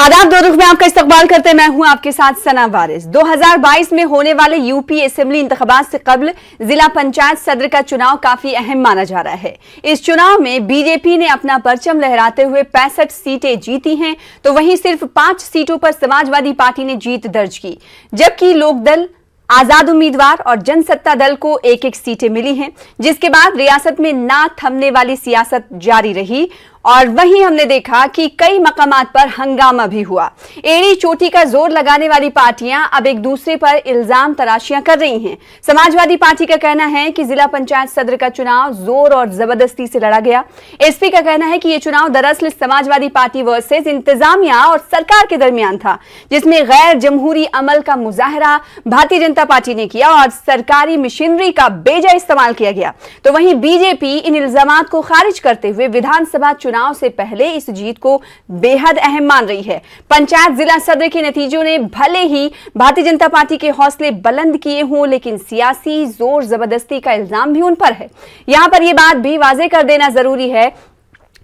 आदाब, दो रुख में आपका इस्तकबाल करते हैं। मैं हूं आपके साथ सना वारिस। 2022 में होने वाले यूपी असेंबली इंतखाबात से कबल जिला पंचायत सदर का चुनाव काफी अहम माना जा रहा है। इस चुनाव में बीजेपी ने अपना परचम लहराते हुए 65 सीटें जीती हैं, तो वहीं सिर्फ 5 सीटों पर समाजवादी पार्टी ने जीत दर्ज की, जबकि लोकदल, आजाद उम्मीदवार और जनसत्ता दल को एक एक सीटें मिली हैं, जिसके बाद रियासत में ना थमने वाली सियासत जारी रही। और वहीं हमने देखा कि कई मकामात पर हंगामा भी हुआ। एड़ी चोटी का जोर लगाने वाली पार्टियां अब एक दूसरे पर इल्जाम तराशियां कर रही हैं। समाजवादी पार्टी का कहना है कि जिला पंचायत सदर का चुनाव जोर और जबरदस्ती से लड़ा गया। एसपी का कहना है कि यह चुनाव दरअसल समाजवादी पार्टी वर्सेस इंतजामिया और सरकार के दरमियान था, जिसमें गैर जमहूरी अमल का मुजाहरा भारतीय जनता पार्टी ने किया और सरकारी मशीनरी का बेजा इस्तेमाल किया गया। तो वहीं बीजेपी इन इल्जामात को खारिज करते हुए विधानसभा चुनाव से पहले इस जीत को बेहद अहम मान रही है। पंचायत जिला सदर के नतीजों ने भले ही भारतीय जनता पार्टी के हौसले बुलंद किए हों, लेकिन सियासी जोर जबरदस्ती का इल्जाम भी उन पर है। यहां पर यह बात भी वाजे कर देना जरूरी है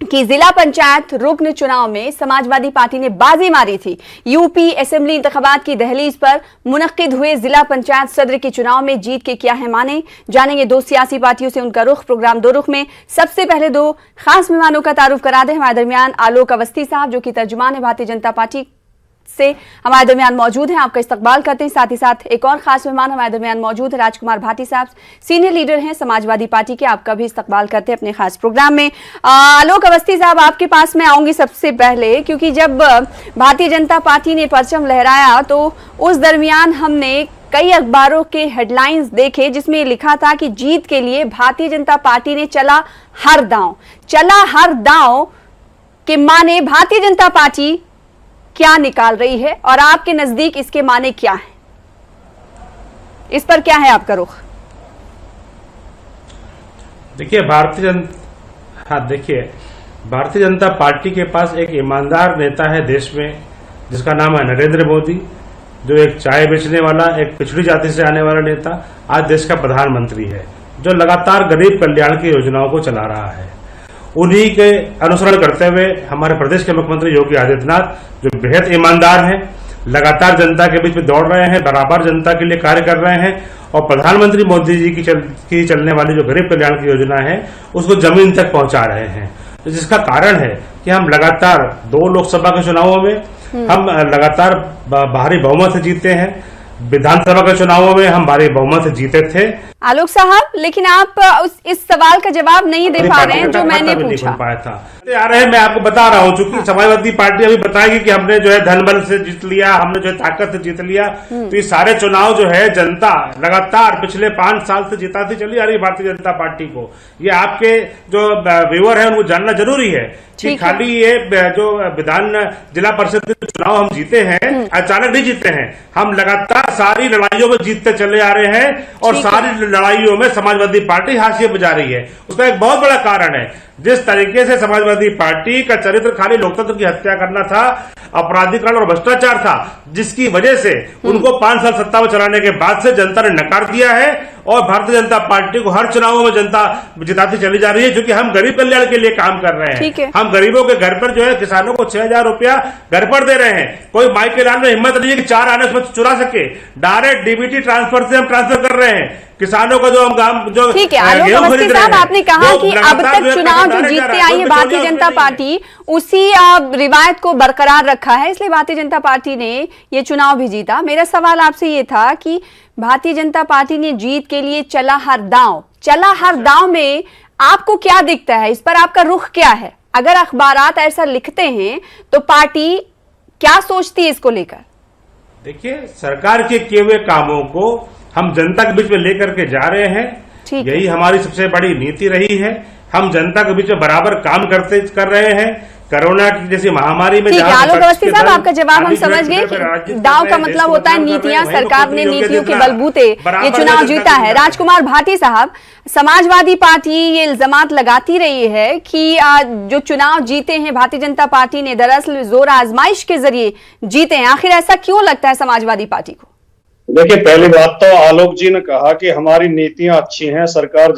कि जिला पंचायत रुकन चुनाव में समाजवादी पार्टी ने बाजी मारी थी। यूपी असेंबली इंतखाबात की दहलीज पर मुनक्किद हुए जिला पंचायत सदर के चुनाव में जीत के क्या है माने, जानेंगे दो सियासी पार्टियों से उनका रुख। प्रोग्राम दो रुख में सबसे पहले दो खास मेहमानों का तारुफ करा दें। हमारे दरमियान आलोक अवस्थी साहब, जो कि तर्जुमान है भारतीय जनता पार्टी से, हमारे दरमियान मौजूद हैं, आपका इस्तकबाल करते हैं। साथ ही साथ एक और खास मेहमान हमारे दरमियान मौजूद है, राजकुमार भाटी साहब, सीनियर लीडर हैं समाजवादी पार्टी के, आपका भी इस्तकबाल करते हैं अपने खास प्रोग्राम में। आलोक अवस्थी साहब, आपके पास मैं आऊंगी सबसे पहले, क्योंकि जब भारतीय जनता पार्टी ने परचम लहराया तो उस दरमियान हमने कई अखबारों के हेडलाइंस देखे जिसमें लिखा था कि जीत के लिए भारतीय जनता पार्टी ने चला हर दांव के माने भारतीय जनता पार्टी क्या निकाल रही है और आपके नजदीक इसके माने क्या है? इस पर क्या है आपका रुख? देखिए, भारतीय जनता पार्टी के पास एक ईमानदार नेता है देश में, जिसका नाम है नरेंद्र मोदी, जो एक चाय बेचने वाला, एक पिछड़ी जाति से आने वाला नेता आज देश का प्रधानमंत्री है, जो लगातार गरीब कल्याण की योजनाओं को चला रहा है। उन्हीं के अनुसरण करते हुए हमारे प्रदेश के मुख्यमंत्री योगी आदित्यनाथ, जो बेहद ईमानदार हैं, लगातार जनता के बीच में दौड़ रहे हैं, बराबर जनता के लिए कार्य कर रहे हैं और प्रधानमंत्री मोदी जी की चलने वाली जो गरीब कल्याण की योजना है उसको जमीन तक पहुंचा रहे हैं। तो जिसका कारण है कि हम लगातार 2 लोकसभा के चुनावों में हम लगातार भारी बहुमत से जीते हैं, विधानसभा के चुनावों में हम भारी बहुमत से जीते थे। आलोक साहब, लेकिन आप इस सवाल का जवाब नहीं दे पा रहे हैं जो मैंने पूछा। आ रहे हैं, मैं आपको बता रहा हूं, चूंकि समाजवादी पार्टी अभी बताएगी कि हमने जो है धनबल से जीत लिया, हमने जो है ताकत से जीत लिया। तो ये सारे चुनाव जो है जनता लगातार पिछले 5 साल से जिताती चली आ रही भारतीय जनता पार्टी को। ये आपके जो व्यूअर है उनको जानना जरूरी है कि खाली ये जो विधान जिला परिषद के चुनाव हम जीते हैं अचानक नहीं जीते हैं, हम लगातार सारी लड़ाइयों में जीतते चले आ रहे हैं और सारी लड़ाइयों में समाजवादी पार्टी हाशिए बजा रही है। उसका एक बहुत बड़ा कारण है जिस तरीके से समाजवादी पार्टी का चरित्र खाली लोकतंत्र की हत्या करना था, अपराधीकरण और भ्रष्टाचार था, जिसकी वजह से उनको 5 साल सत्ता में चलाने के बाद से जनता ने नकार दिया है और भारतीय जनता पार्टी को हर चुनावों में जनता जिताती चली जा रही है, क्योंकि हम गरीब कल्याण के लिए काम कर रहे हैं। हम गरीबों के घर पर जो है किसानों को 6,000 रुपया घर पर दे रहे हैं। कोई माई के लाल में हिम्मत नहीं है कि 4 आने उसमें चुरा सके, डायरेक्ट डीबीटी ट्रांसफर से हम ट्रांसफर कर रहे हैं किसानों का जो हम जो ठीक है। आलोक अवस्थी साहब, आपने कहा कि अब तक चुनाव जो जीतते आई है भारतीय जनता पार्टी उसी रिवायत को बरकरार रखा है, इसलिए भारतीय जनता पार्टी ने ये चुनाव भी जीता। मेरा सवाल आपसे ये था कि भारतीय जनता पार्टी ने जीत के लिए चला हर दांव में आपको क्या दिखता है? इस पर आपका रुख क्या है? अगर अखबारात ऐसा लिखते हैं तो पार्टी क्या सोचती है इसको लेकर? देखिए, सरकार के किए हुए कामों को हम जनता के बीच में लेकर के जा रहे हैं, यही हमारी सबसे बड़ी नीति रही है। हम जनता के बीच में बराबर काम कर रहे हैं। कोरोना की जैसी महामारी में आलोक अवस्थी साहब, आपका जवाब हम समझ गए कि दाव का मतलब होता है नीतियां। सरकार ने नीतियों के बलबूते ये चुनाव जीता है। राजकुमार भाटी साहब, समाजवादी पार्टी ये इल्जामात लगाती रही है कि जो चुनाव जीते हैं भारतीय जनता पार्टी ने दरअसल जोर आजमाइश के जरिए जीते हैं। आखिर ऐसा क्यों लगता है समाजवादी पार्टी को? देखिए, पहली बात तो आलोक जी ने कहा कि हमारी नीतियां अच्छी हैं, सरकार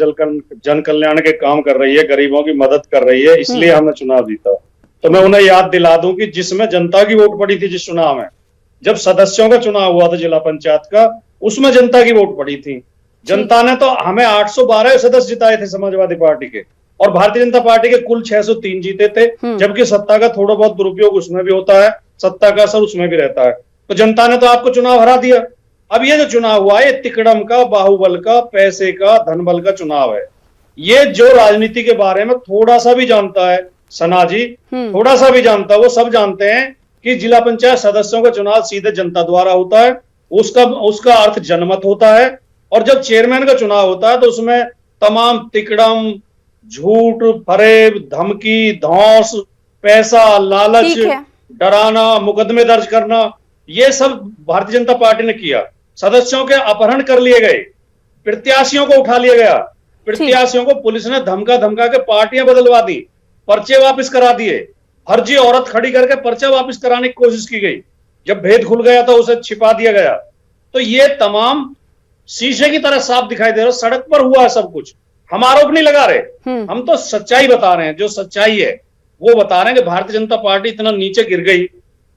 जन कल्याण के काम कर रही है, गरीबों की मदद कर रही है, इसलिए हमने चुनाव जीता। तो मैं उन्हें याद दिला दूं कि जिसमें जनता की वोट पड़ी थी, जिस चुनाव में जब सदस्यों का चुनाव हुआ था जिला पंचायत का, उसमें जनता की वोट पड़ी थी। जनता ने तो हमें 812 सदस्य जिताए थे समाजवादी पार्टी के, और भारतीय जनता पार्टी के कुल 603 जीते थे, जबकि सत्ता का थोड़ा बहुत दुरुपयोग उसमें भी होता है, सत्ता का असर उसमें भी रहता है। तो जनता ने तो आपको चुनाव हरा दिया। अब ये जो चुनाव हुआ है, तिकड़म का, बाहुबल का, पैसे का, धनबल का चुनाव है। ये जो राजनीति के बारे में थोड़ा सा भी जानता है, सना जी थोड़ा सा भी जानता है, वो सब जानते हैं कि जिला पंचायत सदस्यों का चुनाव सीधे जनता द्वारा होता है, उसका अर्थ जनमत होता है। और जब चेयरमैन का चुनाव होता है तो उसमें तमाम तिकड़म, झूठ, फरेब, धमकी, धौंस, पैसा, लालच, डराना, मुकदमे दर्ज करना, ये सब भारतीय जनता पार्टी ने किया। सदस्यों के अपहरण कर लिए गए, प्रत्याशियों को उठा लिया गया, प्रत्याशियों को पुलिस ने धमका धमका के पार्टियां बदलवा दी, पर्चे वापस करा दिए, फर्जी औरत खड़ी करके पर्चा वापस कराने की कोशिश की गई। जब भेद खुल गया तो उसे छिपा दिया गया। तो ये तमाम शीशे की तरह साफ दिखाई दे रहा, सड़क पर हुआ है सब कुछ। हम आरोप नहीं लगा रहे, हम तो सच्चाई बता रहे हैं। जो सच्चाई है वो बता रहे हैं कि भारतीय जनता पार्टी इतना नीचे गिर गई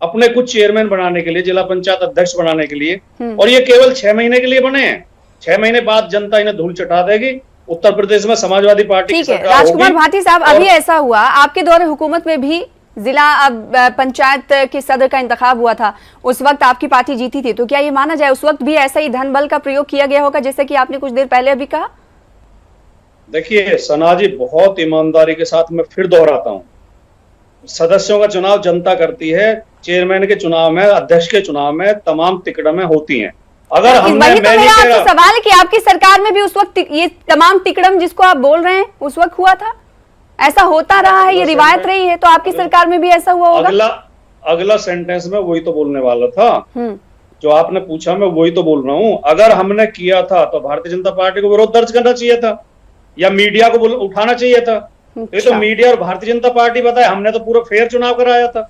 अपने कुछ चेयरमैन बनाने के लिए, जिला पंचायत अध्यक्ष बनाने के लिए, और ये केवल 6 महीने के लिए बने हैं। 6 महीने बाद जनता इन्हें धूल चटा देगी। उत्तर प्रदेश में समाजवादी पार्टी की सरकार होगी। राजकुमार भाटी साहब, अभी ऐसा हुआ, आपके दौरे हुकूमत में भी जिला पंचायत के सदर का इंतखाब हुआ था, उस वक्त आपकी पार्टी जीती थी, तो क्या ये माना जाए उस वक्त भी ऐसा ही धन बल का प्रयोग किया गया होगा जैसे कि आपने कुछ देर पहले अभी कहा? देखिए सना जी, बहुत ईमानदारी के साथ मैं फिर दोहराता हूं, सदस्यों का चुनाव जनता करती है, चेयरमैन के चुनाव में, अध्यक्ष के चुनाव में तमाम तिकड़में होती हैं। अगर हमने, वही तो मेरा आपसे सवाल है कि आपकी सरकार में भी उस वक्त ये तमाम तिकड़म जिसको आप बोल रहे हैं उस वक्त हुआ था, ऐसा होता रहा है, ये रिवायत रही है, तो आपकी सरकार में भी ऐसा हुआ होगा? अगला सेंटेंस में वही तो बोलने वाला था, जो आपने पूछा मैं वही तो बोल रहा हूं। अगर हमने किया था तो भारतीय जनता पार्टी को विरोध दर्ज करना चाहिए था या मीडिया को उठाना चाहिए था। ये तो मीडिया और भारतीय जनता पार्टी बताए, हमने तो पूरा फेयर चुनाव कराया था।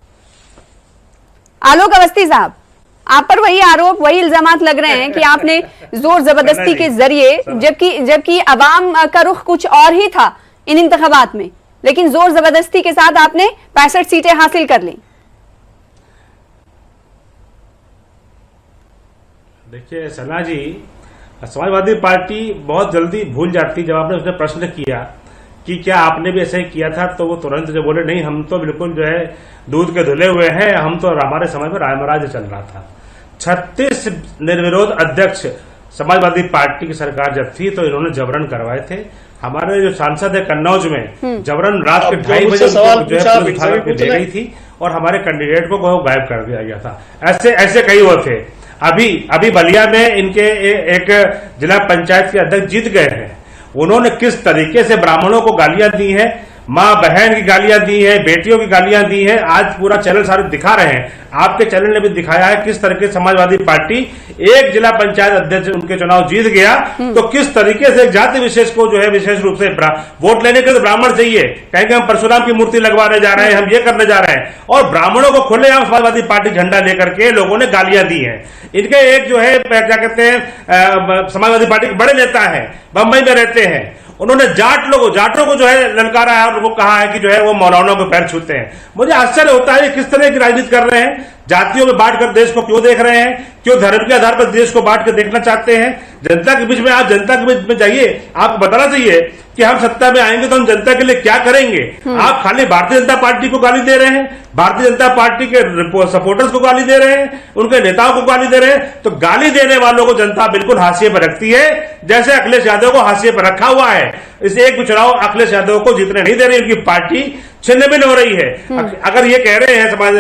आलोक अवस्थी साहब, आप पर वही आरोप, वही इल्जामात लग रहे हैं कि आपने जोर जबरदस्ती के जरिए, जबकि अवाम का रुख कुछ और ही था इन इंतखाबात में, लेकिन जोर जबरदस्ती के साथ आपने 65 सीटें हासिल कर ली। देखिए सना जी, समाजवादी पार्टी बहुत जल्दी भूल जाती। जब आपने उसने प्रश्न किया कि क्या आपने भी ऐसा ही किया था, तो वो तुरंत जो बोले नहीं, हम तो बिल्कुल जो है दूध के धुले हुए हैं, हम तो हमारे समय में रायमराज चल रहा था। 36 निर्विरोध अध्यक्ष समाजवादी पार्टी की सरकार जब थी तो इन्होंने जबरन करवाए थे। हमारे जो सांसद है कन्नौज में जबरन रात के 2:30 बजे दे गई थी और हमारे कैंडिडेट को गायब कर दिया गया था। ऐसे कई वो थे। अभी बलिया में इनके एक जिला पंचायत के अध्यक्ष जीत गए हैं। उन्होंने किस तरीके से ब्राह्मणों को गालियां दी हैं, मां बहन की गालियां दी है, बेटियों की गालियां दी है, आज पूरा चैनल सारे दिखा रहे हैं। आपके चैनल ने भी दिखाया है किस तरीके से समाजवादी पार्टी एक जिला पंचायत अध्यक्ष उनके चुनाव जीत गया, तो किस तरीके से जाति विशेष को जो है विशेष रूप से वोट लेने के तो ब्राह्मण चाहिए, कहेंगे हम परशुराम की मूर्ति लगवाने जा रहे हैं, हम ये करने जा रहे हैं, और ब्राह्मणों को खुलेआम समाजवादी पार्टी झंडा लेकर के लोगों ने गालियां दी हैं। इनके एक जो है क्या कहते हैं समाजवादी पार्टी के बड़े नेता है, बंबई में रहते हैं, उन्होंने जाटों को जो है ललकारा है और उनको कहा है कि जो है वो मौलानाओं के पैर छूते हैं। मुझे आश्चर्य होता है किस तरह की राजनीति कर रहे हैं। जातियों में बांटकर देश को क्यों देख रहे हैं, क्यों धर्म के आधार पर देश को बांट कर देखना चाहते हैं? जनता के बीच में आप जनता के बीच में जाइए, आपको बताना चाहिए कि हम सत्ता में आएंगे तो हम जनता के लिए क्या करेंगे। आप खाली भारतीय जनता पार्टी को गाली दे रहे हैं, भारतीय जनता पार्टी के सपोर्टर्स को गाली दे रहे हैं, उनके नेताओं को गाली दे रहे हैं। तो गाली देने वालों को जनता बिल्कुल हाशिए पर रखती है, जैसे अखिलेश यादव को हाशिए पर रखा हुआ है। इस एक भी चुनाव अखिलेश यादव को जीतने नहीं दे रही, उनकी पार्टी छिन्न-भिन्न हो रही है। अगर ये कह रहे हैं समाज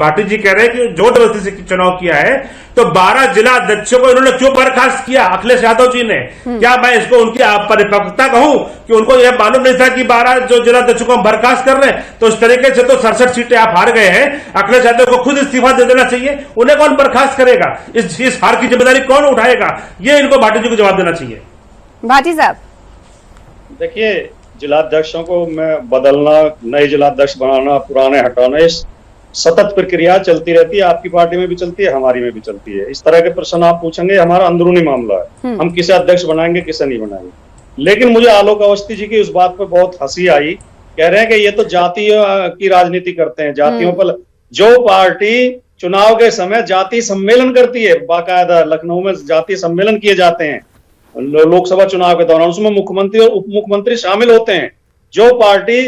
भाटी जी कह रहे हैं कि जोर जबरदस्ती से चुनाव किया है, तो 12 जिला अध्यक्षों को इन्होंने क्यों बर्खास्त किया अखिलेश यादव जी ने? क्या मैं इसको उनकी परिपक्वता कहूं कि उनको यह मालूम नहीं था कि 12 जो जिला अध्यक्षों को हम बर्खास्त कर रहे हैं? तो इस तरीके से तो 67 सीटें आप हार गए हैं। अखिलेश यादव को खुद इस्तीफा दे देना चाहिए। उन्हें कौन बर्खास्त करेगा? इस हार की जिम्मेदारी कौन उठाएगा? ये इनको भाटी जी को जवाब देना चाहिए। भाटी साहब देखिए, जिलाध्यक्षों को मैं बदलना, नए जिलाध्यक्ष बनाना, पुराने हटाना, इस सतत प्रक्रिया चलती रहती है। आपकी पार्टी में भी चलती है, हमारी में भी चलती है। इस तरह के प्रश्न आप पूछेंगे, हमारा अंदरूनी मामला है, हम किसे अध्यक्ष बनाएंगे किसे नहीं बनाएंगे। लेकिन मुझे आलोक अवस्थी जी की उस बात पर बहुत हंसी आई कह रहे हैं कि ये तो जातियों की राजनीति करते हैं, जातियों पर। जो पार्टी चुनाव के समय जाति सम्मेलन करती है, बाकायदा लखनऊ में जाति सम्मेलन किए जाते हैं लोकसभा चुनाव के दौरान, उसमें मुख्यमंत्री और उप मुख्यमंत्री शामिल होते हैं। जो पार्टी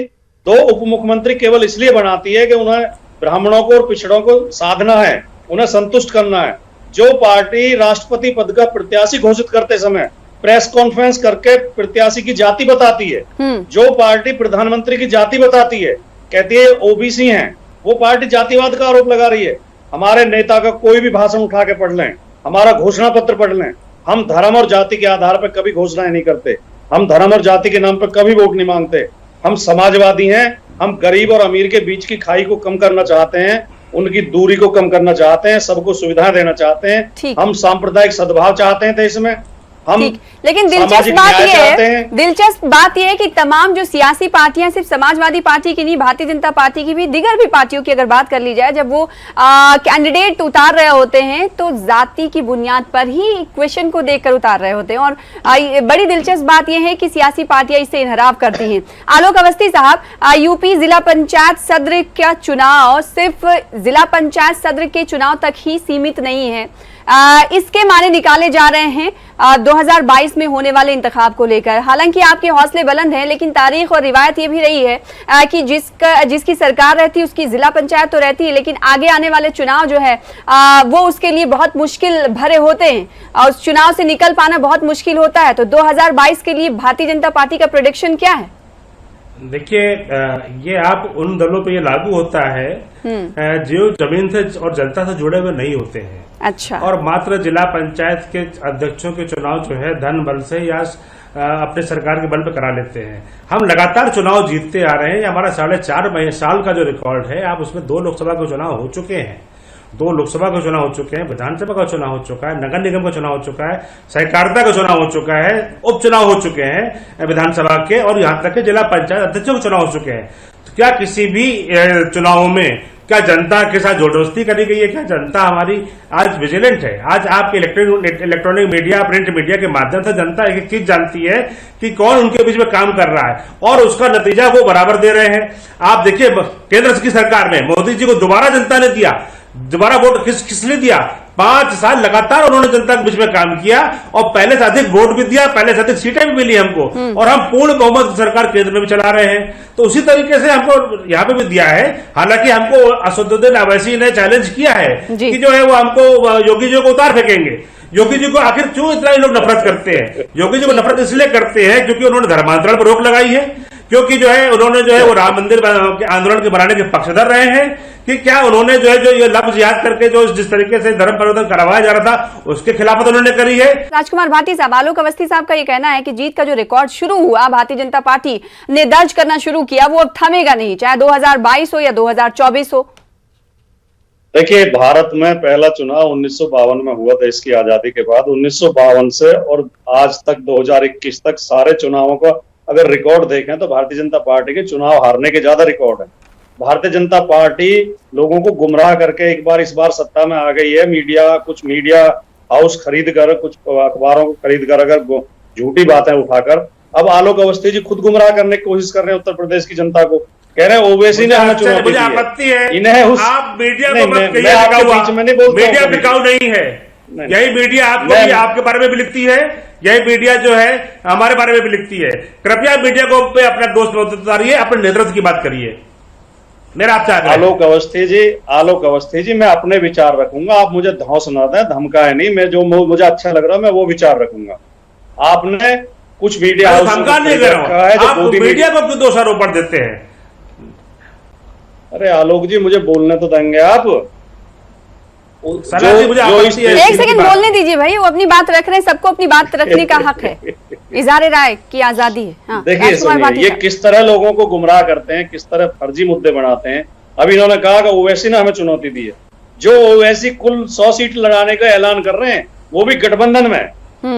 2 उप मुख्यमंत्री केवल इसलिए बनाती है कि उन्हें ब्राह्मणों को और पिछड़ों को साधना है, उन्हें संतुष्ट करना है। जो पार्टी राष्ट्रपति पद का प्रत्याशी घोषित करते समय प्रेस कॉन्फ्रेंस करके प्रत्याशी की जाति बताती है, जो पार्टी प्रधानमंत्री की जाति बताती है, कहती है ओबीसी हैं, वो पार्टी जातिवाद का आरोप लगा रही है। हमारे नेता का कोई भी भाषण उठा के पढ़ लें, हमारा घोषणा पत्र पढ़ लें, हम धर्म और जाति के आधार पर कभी घोषणाएं नहीं करते, हम धर्म और जाति के नाम पर कभी वोट नहीं मांगते। हम समाजवादी हैं, हम गरीब और अमीर के बीच की खाई को कम करना चाहते हैं, उनकी दूरी को कम करना चाहते हैं, सबको सुविधाएं देना चाहते हैं, हम सांप्रदायिक सद्भाव चाहते हैं देश में, हम लेकिन दिलचस्प बात यह है कि तमाम जो सियासी पार्टियां, सिर्फ समाजवादी पार्टी की नहीं, भारतीय जनता पार्टी की भी, दिगर भी पार्टियों की अगर बात कर ली जाए, जब वो कैंडिडेट उतार रहे होते हैं तो जाति की बुनियाद पर ही क्वेश्चन को देखकर उतार रहे होते हैं। और बड़ी दिलचस्प बात यह है कि सियासी पार्टियां इससे इनहराफ करती हैं। आलोक अवस्थी साहब, यूपी जिला पंचायत सदर का चुनाव सिर्फ जिला पंचायत सदर के चुनाव तक ही सीमित नहीं है, इसके माने निकाले जा रहे हैं 2022 में होने वाले इंतखाब को लेकर। हालांकि आपके हौसले बुलंद हैं, लेकिन तारीख और रिवायत ये भी रही है कि जिसकी सरकार रहती है उसकी जिला पंचायत तो रहती है, लेकिन आगे आने वाले चुनाव जो है वो उसके लिए बहुत मुश्किल भरे होते हैं और उस चुनाव से निकल पाना बहुत मुश्किल होता है। तो 2022 के लिए भारतीय जनता पार्टी का प्रेडिक्शन क्या है? देखिए, ये आप उन दलों पे ये लागू होता है जो जमीन से और जनता से जुड़े हुए नहीं होते हैं। अच्छा। और मात्र जिला पंचायत के अध्यक्षों के चुनाव जो है धन बल से या अपने सरकार के बल पे करा लेते हैं। हम लगातार चुनाव जीतते आ रहे हैं। हमारा 4.5 साल का जो रिकॉर्ड है, आप उसमें 2 लोकसभा के चुनाव हो चुके हैं, 2 लोकसभा का चुनाव हो चुके हैं, विधानसभा का चुनाव हो चुका है, नगर निगम का चुनाव हो चुका है, सहकारिता का चुनाव हो चुका है, उपचुनाव हो चुके हैं विधानसभा के, और यहां तक के जिला पंचायत अध्यक्षों के चुनाव हो चुके हैं। तो क्या किसी भी चुनावों में क्या जनता के साथ जोरदस्ती करी गई है? क्या जनता हमारी आज विजिलेंट है? आज आपके इलेक्ट्रॉनिक मीडिया, प्रिंट मीडिया के माध्यम से जनता एक चीज जानती है कि कौन उनके बीच में काम कर रहा है, और उसका नतीजा वो बराबर दे रहे हैं। आप देखिए, केंद्र की सरकार में मोदी जी को दोबारा जनता ने दिया, दोबारा वोट किसने दिया? 5 साल लगातार उन्होंने जनता के बीच में काम किया और पहले से अधिक वोट भी दिया, पहले से अधिक सीटें भी मिली हमको, और हम पूर्ण बहुमत सरकार केंद्र में भी चला रहे हैं। तो उसी तरीके से हमको यहाँ पे भी दिया है। हालांकि हमको असदुद्दीन अवैसी ने चैलेंज किया है कि जो है वो हमको योगी जी को उतार फेंकेंगे। योगी जी को आखिर क्यों इतना लोग नफरत करते हैं? योगी जी को नफरत इसलिए करते हैं क्योंकि उन्होंने धर्मांतरण पर रोक लगाई है, क्योंकि जो है उन्होंने जो है वो राम मंदिर के आंदोलन के बनाने के पक्षधर रहे हैं, कि क्या उन्होंने जो है जो ये लफ्ज याद करके जो जिस तरीके से धर्म परिवर्तन करवाया जा रहा था उसके खिलाफ उन्होंने करी है। राजकुमार भाटी साहब, आलोक अवस्थी साहब का ये कहना है कि जीत का जो रिकॉर्ड शुरू हुआ, भारतीय जनता पार्टी ने दर्ज करना शुरू किया, वो अब थमेगा नहीं, चाहे 2022 हो या 2024 हो। देखिए, भारत में पहला चुनाव 1952 में हुआ देश की आजादी के बाद। 1952 से और आज तक 2021 तक सारे चुनावों का अगर रिकॉर्ड देखें तो भारतीय जनता पार्टी के चुनाव हारने के ज्यादा रिकॉर्ड है। भारतीय जनता पार्टी लोगों को गुमराह करके इस बार सत्ता में आ गई है। कुछ मीडिया हाउस खरीद कर, कुछ अखबारों को खरीद कर, अगर झूठी बातें उठाकर, अब आलोक अवस्थी जी खुद गुमराह करने की कोशिश कर रहे हैं उत्तर प्रदेश की जनता को। कह रहे हैं ओवैसी ने हमें चुनौती दी है। आपत्ति है इन्हें आप मीडिया को मत कहिए, मीडिया बिकाऊ नहीं है। यही मीडिया आपके बारे में भी लिखती है, यही मीडिया जो है हमारे बारे में भी लिखती है। कृपया मीडिया को पे अपना दोस्त मत उतारिए, अपने नेतृत्व की बात करिए। मेरा आपसे आलोक अवस्थी जी, मैं अपने विचार रखूंगा। आप मुझे धौ सुना दें, धमकाए नहीं। मैं जो मुझे अच्छा लग रहा है मैं वो विचार रखूंगा। आपने कुछ मीडिया धमका नहीं कर रहा है, आप मीडिया को क्यों दोषारोपण देते हैं? अरे आलोक जी, मुझे बोलने तो देंगे आप। एक सेकंड बोलने दीजिए भाई, वो अपनी बात रख रहे हैं, सबको अपनी बात रखने का हक है, इज़हार राय की आजादी है। हाँ, देखिए, ये किस तरह लोगों को गुमराह करते हैं, किस तरह फर्जी मुद्दे बनाते हैं। अब इन्होंने कहा कि ओवैसी ने हमें चुनौती दी है। जो ओवैसी कुल 100 सीट लड़ाने का ऐलान कर रहे हैं, वो भी गठबंधन में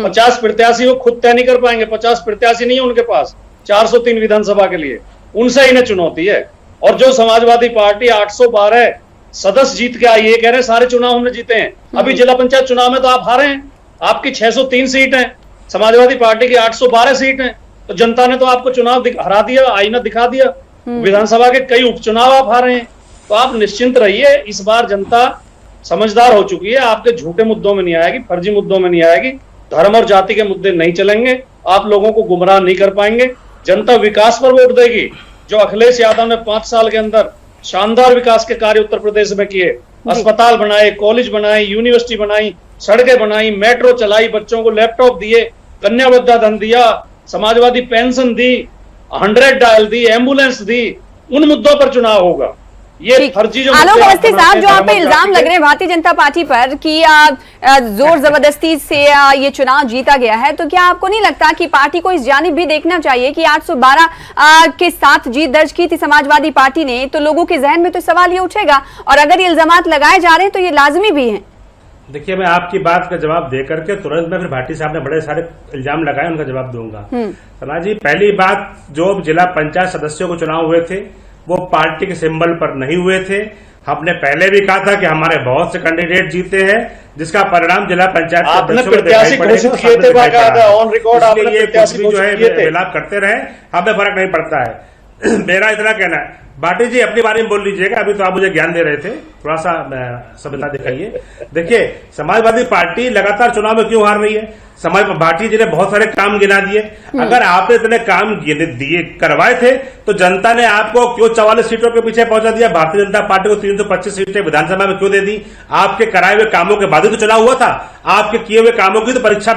50 प्रत्याशी वो खुद तय नहीं कर पाएंगे। 50 प्रत्याशी नहीं है उनके पास 403 विधानसभा के लिए, उनसे इन्हें चुनौती है। और जो समाजवादी पार्टी 812 सदस्य जीत के आई है, कह रहे हैं सारे चुनाव हमने जीते हैं। अभी जिला पंचायत चुनाव में तो आप हारे हैं, आपकी 603 सीट है, समाजवादी पार्टी की 812 सीट है। तो जनता ने तो आपको चुनाव हरा दिया, आईना दिखा दिया। विधानसभा के कई उपचुनाव आप हारे हैं, तो आप निश्चिंत रहिए, इस बार जनता समझदार हो चुकी है, आपके झूठे मुद्दों में नहीं आएगी, फर्जी मुद्दों में नहीं आएगी, धर्म और जाति के मुद्दे नहीं चलेंगे, आप लोगों को गुमराह नहीं कर पाएंगे। जनता विकास पर वोट देगी। जो अखिलेश यादव ने 5 साल के अंदर शानदार विकास के कार्य उत्तर प्रदेश में किए, अस्पताल बनाए, कॉलेज बनाए, यूनिवर्सिटी बनाई, सड़कें बनाई, मेट्रो चलाई, बच्चों को लैपटॉप दिए, कन्या विद्या धन दिया, समाजवादी पेंशन दी, 100 डायल दी, एम्बुलेंस दी, उन मुद्दों पर चुनाव होगा। ये फर्जी जो आलोक अवस्थी साहब, जो आप पे इल्जाम लग रहे हैं भारतीय जनता पार्टी पर कि जोर जबरदस्ती से ये चुनाव जीता गया है, तो क्या आपको नहीं लगता कि पार्टी को इस जानिब भी देखना चाहिए कि 812 के साथ जीत दर्ज की थी समाजवादी पार्टी ने, तो लोगों के जहन में तो सवाल ये उठेगा, और अगर ये इल्जामात लगाए जा रहे हैं तो ये लाजमी भी है। देखिए, मैं आपकी बात का जवाब देकर के तुरंत में फिर भाटी साहब ने बड़े सारे इल्जाम लगाए, उनका जवाब दूंगा। सना जी, पहली बात, जो जिला पंचायत सदस्यों को चुनाव हुए थे वो पार्टी के सिंबल पर नहीं हुए थे। हमने पहले भी कहा था कि हमारे बहुत से कैंडिडेट जीते हैं, जिसका परिणाम जिला पंचायत प्रत्याशी घोषित किए थे, ऑन रिकॉर्ड आपने प्रत्याशी जो है विलाप करते रहे, हमें फर्क नहीं पड़ता है। मेरा इतना कहना है। भाटी जी, अपने बारे में बोल लीजिएगा, अभी तो आप मुझे ज्ञान दे रहे थे, थोड़ा सा सभ्यता दिखाइए। देखिए, समाजवादी पार्टी लगातार चुनाव में क्यों हार रही है? भाटी जी ने बहुत सारे काम गिना दिए। अगर आपने इतने काम दिए करवाए थे तो जनता ने आपको क्यों 44 सीटों के पीछे पहुंचा दिया? भारतीय जनता पार्टी को 325 सीटें विधानसभा में क्यों दे दी? आपके कराए हुए कामों के बाद ही तो चुनाव हुआ था। आपके किए हुए कामों की तो परीक्षा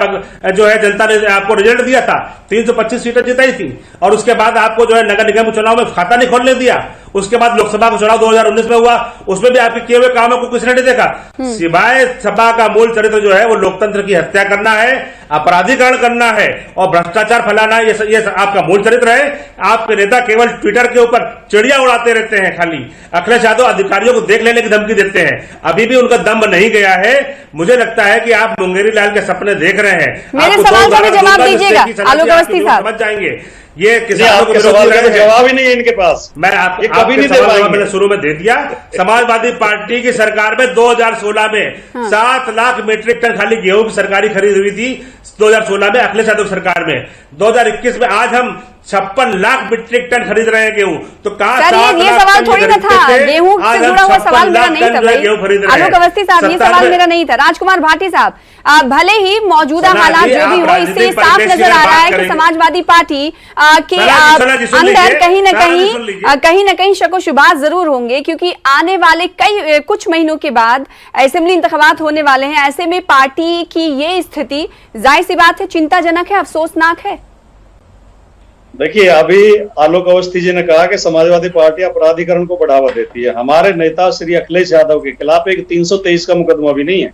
जो है जनता ने आपको रिजल्ट दिया था, 325 सीटें जिताई थी, और उसके बाद आपको जो है नगर निगम चुनाव में खाता नहीं खोलने दिया। उसके बाद लोकसभा का चुनाव 2019 में हुआ, उसमें भी आपके किए हुए कामों को किसने नहीं देखा? सिवाय सभा का मूल चरित्र जो है वो लोकतंत्र की हत्या करना है, अपराधीकरण करना है और भ्रष्टाचार फैलाना है। ये आपका मूल चरित्र है। आपके नेता केवल ट्विटर के ऊपर चिड़िया उड़ाते रहते हैं खाली। अखिलेश यादव अधिकारियों को देख लेने की धमकी देते हैं, अभी भी उनका दम नहीं गया है। मुझे लगता है कि आप मुंगेरी लाल के सपने देख रहे हैं। मेरे सवाल का भी जवाब दीजिएगा आलोक अवस्थी साहब। समझ जाएंगे ये किसानों के सवाल का जवाब ही नहीं है इनके पास। मैं आपके सवाल मैंने शुरू में दे दिया। समाजवादी पार्टी की सरकार में 2016 में 7 लाख मीट्रिक टन खाली गेहूं की सरकारी खरीद हुई थी 2016 में अखिलेश यादव सरकार में। 2021 में आज हम 56 लाख मीट्रिक टन खरीद रहे हैं गेहूं। तो कहा ये सवाल थोड़ी ना था, गेहूं से जुड़ा हुआ सवाल मेरा नहीं था भाई। आलोक अवस्थी साहब, ये सवाल मेरा नहीं था। राजकुमार भाटी साहब, भले ही मौजूदा हालात जो भी हो, इससे साफ नजर आ रहा है कि समाजवादी पार्टी के अंदर कहीं न कहीं शक व शुबात जरूर होंगे, क्योंकि आने वाले कुछ महीनों के बाद असेंबली इंतखाबात होने वाले हैं। ऐसे में पार्टी की ये स्थिति जाहिर सी बात है चिंताजनक है, अफसोसनाक है। देखिए, अभी आलोक अवस्थी जी ने कहा कि समाजवादी पार्टी अपराधीकरण को बढ़ावा देती है। हमारे नेता श्री अखिलेश यादव के खिलाफ एक 323 का मुकदमा भी नहीं है,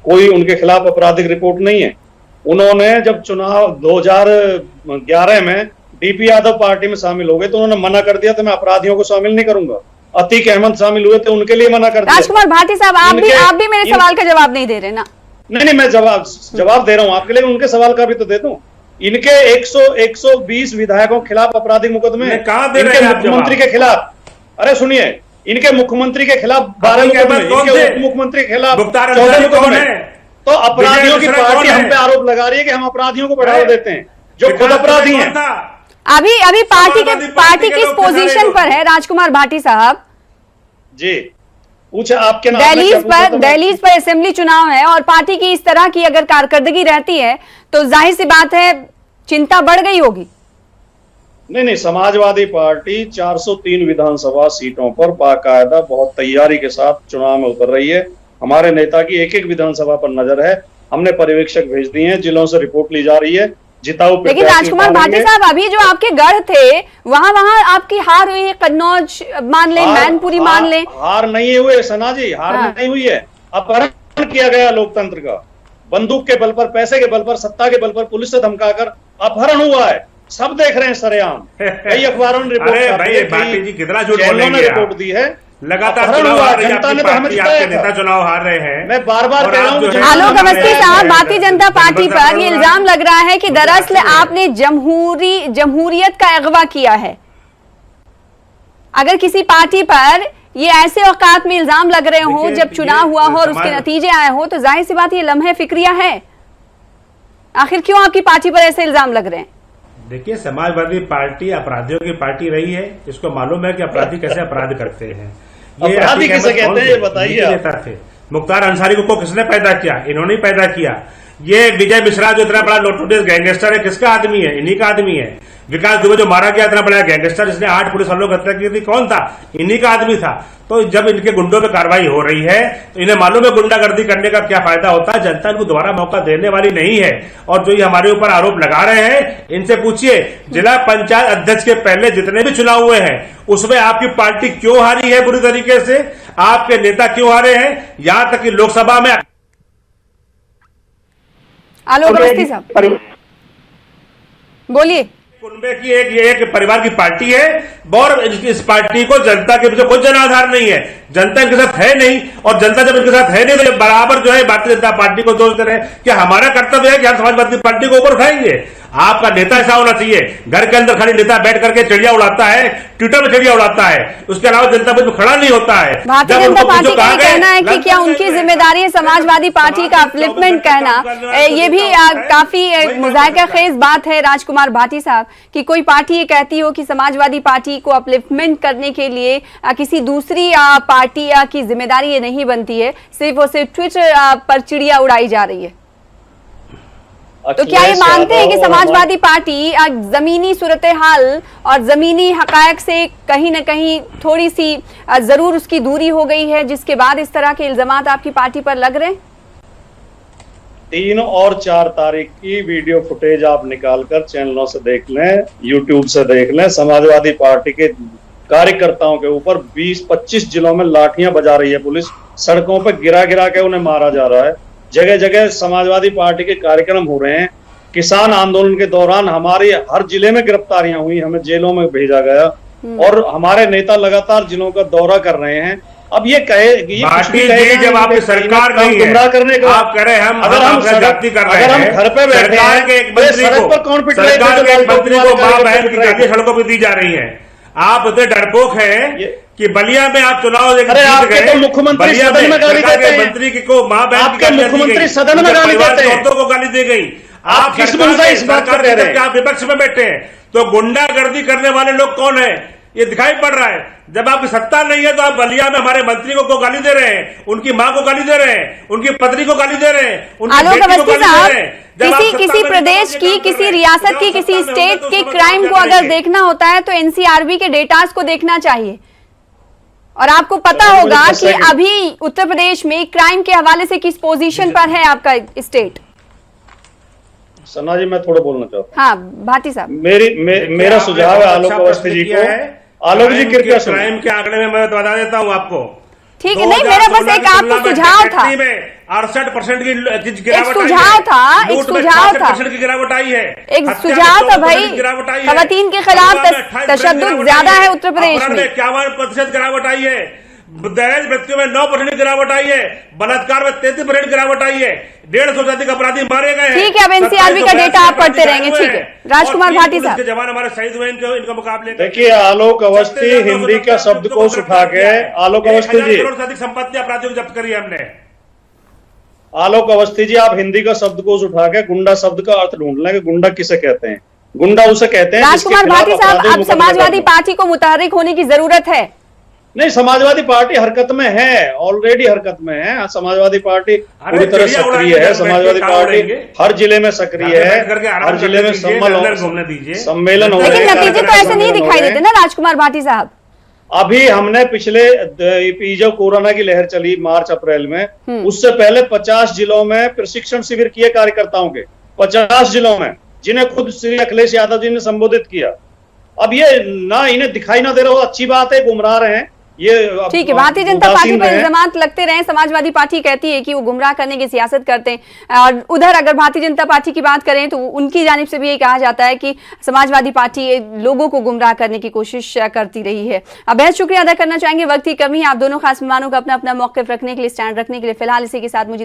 कोई उनके खिलाफ आपराधिक रिपोर्ट नहीं है। उन्होंने जब चुनाव 2011 में डीपी यादव पार्टी में शामिल हो गए तो उन्होंने मना कर दिया था, मैं अपराधियों को शामिल नहीं करूंगा। अतीक अहमद शामिल हुए थे, उनके लिए मना कर दिया। राजकुमार भाटी साहब, आप भी मेरे सवाल का जवाब नहीं दे रहे ना। नहीं, मैं जवाब दे रहा हूं आपके लिए, उनके सवाल का भी तो दे दूं। इनके 120 विधायकों के खिलाफ आपराधिक मुकदमे, इनके मुख्यमंत्री के खिलाफ, अरे सुनिए, इनके मुख्यमंत्री के खिलाफ 12 मुकदमे, इनके उप मुख्यमंत्री के खिलाफ 14 मुकदमे। तो अपराधियों की पार्टी हम पे आरोप लगा रही है कि हम अपराधियों को बढ़ावा देते हैं, जो खुद अपराधी हैं। अभी पार्टी किस पोजीशन पर है राजकुमार भाटी साहब? जी पूछे आपके नाम। दहलीज पर असेंबली चुनाव है और पार्टी की इस तरह की अगर कारकर्दगी रहती है तो जाहिर सी बात है चिंता बढ़ गई होगी। नहीं, समाजवादी पार्टी 403 विधानसभा सीटों पर बाकायदा बहुत तैयारी के साथ चुनाव में उतर रही है। हमारे नेता की एक एक विधानसभा पर नजर है। हमने पर्यवेक्षक भेज दिए हैं, जिलों से रिपोर्ट ली जा रही है। जिताऊ लेकिन राजकुमार भाटी साहब, अभी जो आपके गढ़ थे वहां आपकी हार हुई है। कन्नौज मान लें, मैनपुरी मान लें, हार नहीं हुए सना जी, हार नहीं हुई है। अपहरण किया गया लोकतंत्र का, बंदूक के बल पर, पैसे के बल पर, सत्ता के बल पर पुलिस से धमकाकर अपहरण हुआ है। सब देख रहे हैं सरेआम, कई अखबारों ने रिपोर्ट दी है। लगातार जनता ने तो हमें नेता चुनाव हार रहे हैं। मैं बार-बार कह रहा हूं। आलोक अवस्थी साहब, भारतीय जनता पार्टी पर ये इल्जाम लग रहा है कि दरअसल आपने जमहूरियत का अगवा किया है। अगर किसी पार्टी पर ये ऐसे औकात में इल्जाम लग रहे हो जब चुनाव हुआ हो और उसके नतीजे आए हो, तो जाहिर सी बात ये लम्हे फिक्रिया है। आखिर क्यों आपकी पार्टी पर ऐसे इल्जाम लग रहे हैं? देखिए, समाजवादी पार्टी अपराधियों की पार्टी रही है। इसको मालूम है कि अपराधी कैसे अपराध करते हैं। अपराधी किसे कहते हैं ये बताइए आप। नेता थे मुख्तार अंसारी को किसने पैदा किया? इन्होंने ही पैदा किया। ये विजय मिश्रा जो इतना बड़ा नोटोरियस गैंगस्टर है, किसका आदमी है? इन्हीं का आदमी है। विकास दुबे जो मारा गया इतना बड़ा गैंगस्टर, जिसने 8 पुलिस वालों की हत्या की थी, कौन था? इन्हीं का आदमी था। तो जब इनके गुंडों पे कार्रवाई हो रही है तो इन्हें मालूम है गुंडागर्दी करने का क्या फायदा होता है। जनता इनको दोबारा मौका देने वाली नहीं है। और जो ये हमारे ऊपर आरोप लगा रहे हैं, इनसे पूछिए जिला पंचायत अध्यक्ष के पहले जितने भी चुनाव हुए हैं उसमें आपकी पार्टी क्यों हारी है बुरी तरीके से, आपके नेता क्यों हारे हैं। यहां तक कि लोकसभा में आलोक अवस्थी साहब बोलिए। कुनबे की एक परिवार की पार्टी है और इस पार्टी को जनता के पीछे कोई जनाधार नहीं है। जनता इनके साथ है नहीं, और जनता जब इनके साथ है नहीं तो बराबर जो है भारतीय जनता पार्टी को दोष दे रहे हैं कि हमारा कर्तव्य है कि हम समाजवादी पार्टी को ऊपर उठाएंगे। आपका नेता ऐसा होना चाहिए, घर के अंदर खाली नेता बैठ करके चिड़िया उड़ाता है, ट्विटर में चिड़िया उड़ाता है, उसके अलावा जनता में खड़ा नहीं होता है। भारतीय जनता पार्टी का ये कहना है कि क्या उनकी जिम्मेदारी है समाजवादी पार्टी का अपलिफ्टमेंट करना। ये भी काफी मुज़ाहिरा खेज बात है राजकुमार भाटी साहब कि कोई पार्टी ये कहती हो कि समाजवादी पार्टी को अपलिफ्टमेंट करने के लिए किसी दूसरी पार्टी की जिम्मेदारी ये नहीं बनती है, सिर्फ और सिर्फ ट्विटर पर चिड़िया उड़ाई जा रही है। तो क्या ये मानते हैं कि समाजवादी पार्टी जमीनी सूरत हाल और जमीनी हकायक से कहीं न कहीं थोड़ी सी जरूर उसकी दूरी हो गई है, जिसके बाद इस तरह के इल्जामात आपकी पार्टी पर लग रहे हैं? 3 और 4 तारीख की वीडियो फुटेज आप निकालकर चैनलों से देख लें, यूट्यूब से देख लें। समाजवादी पार्टी के कार्यकर्ताओं के ऊपर 20-25 जिलों में लाठियां बजा रही है पुलिस, सड़कों पर गिरा गिरा के उन्हें मारा जा रहा है। जगह जगह समाजवादी पार्टी के कार्यक्रम हो रहे हैं। किसान आंदोलन के दौरान हमारे हर जिले में गिरफ्तारियां हुई, हमें जेलों में भेजा गया और हमारे नेता लगातार जिलों का दौरा कर रहे हैं। अब ये कहे जब आपकी सरकार नहीं गुमराह करने का आप करें, हम अगर हम जाति कर रहे हैं, अगर हम घर पे बैठे हैं, एक मंत्री को मां बहन की गाली सड़कों पर दी जा रही है। आप उतने डरपोक हैं कि बलिया में आप चुनाव आपके तो मुख्यमंत्री सदन में गाली देते हैं, मंत्री को मां बहन की मुख्यमंत्री सदन में गाली देते हैं, औरतों को गाली दी गई। आप किस मुद्दे से इस बात कर रहे हैं? आप विपक्ष में बैठे हैं तो गुंडागर्दी करने वाले लोग कौन है ये दिखाई पड़ रहा है। जब आपकी सत्ता नहीं है तो आप बलिया में हमारे मंत्री को गाली दे रहे हैं, उनकी मां को गाली दे रहे हैं, उनकी पत्नी को गाली दे रहे हैं, आलोक अवस्थी साहब किसी प्रदेश की, किसी रियासत की, किसी स्टेट के क्राइम को अगर देखना होता है तो एनसीआरबी के डेटास को देखना चाहिए। और आपको पता होगा कि अभी उत्तर प्रदेश में क्राइम के हवाले से किस पोजीशन पर है आपका स्टेट। सना जी मैं थोड़ा बोलना चाहता हूँ। हाँ भाटी साहब, मेरा सुझाव है आलोक अवस्थी जी को। आलोक जी कृपया क्राइम के आंकड़े में मैं बता देता हूँ आपको। ठीक है, नहीं मेरा बस एक आपको सुझाव था, 68% की एक सुझाव था, एक सुझाव था, की गिरावट आई है, एक सुझाव था भाई। खवातीन के खिलाफ तशद्दुद ज्यादा है उत्तर प्रदेश में, 51% गिरावट आई है, दहेज मृत्यु में 9% गिरावट आई है, बलात्कार में 33% गिरावट आई है, 150 से अधिक अपराधी मारे गए हैं। ठीक है, अब एनसीआरबी का डेटा आप पढ़ते रहेंगे। ठीक है राजकुमार भाटी साहब, जवान हमारे शहीद हुए इनके मुकाबले। देखिए आलोक अवस्थी हिंदी का शब्दकोश उठा के, आलोक अवस्थी जी करोड़ से अधिक संपत्ति अपराधियों को जब्त करी है हमने। आलोक अवस्थी जी आप हिंदी का शब्दकोश उठा के गुंडा शब्द का अर्थ ढूंढ लें कि गुंडा किसे कहते हैं। गुंडा उसे कहते हैं। राजकुमार भाटी साहब, अब समाजवादी पार्टी को मुतहर्रिक होने की जरूरत है। नहीं, समाजवादी पार्टी हरकत में है, ऑलरेडी हरकत में है। समाजवादी पार्टी पूरी तरह सक्रिय है। समाजवादी पार्टी हर जिले में सक्रिय है, हर जिले में सम्मेलन हो रहे हैं। लेकिन नतीजे तो ऐसे नहीं दिखाई देते ना राजकुमार भाटी साहब। अभी हमने पिछले जो कोरोना की लहर चली मार्च अप्रैल में, उससे पहले 50 जिलों में प्रशिक्षण शिविर किए कार्यकर्ताओं के, 50 जिलों में, जिन्हें खुद श्री अखिलेश यादव जी ने संबोधित किया। अब ये ना इन्हें दिखाई ना दे रहा हो, अच्छी बात है, गुमराह रहे हैं ये। ठीक है, भारतीय जनता पार्टी पर इल्जामात लगते रहे। समाजवादी पार्टी कहती है कि वो गुमराह करने की सियासत करते हैं, और उधर अगर भारतीय जनता पार्टी की बात करें तो उनकी जानिब से भी ये कहा जाता है कि समाजवादी पार्टी लोगों को गुमराह करने की कोशिश करती रही है। अब बेहद शुक्रिया अदा करना चाहेंगे, वक्त की कमी है, आप दोनों खास मेहमानों का अपना अपना मौक़िफ़ रखने के लिए, स्टैंड रखने के लिए। फिलहाल इसी के साथ मुझे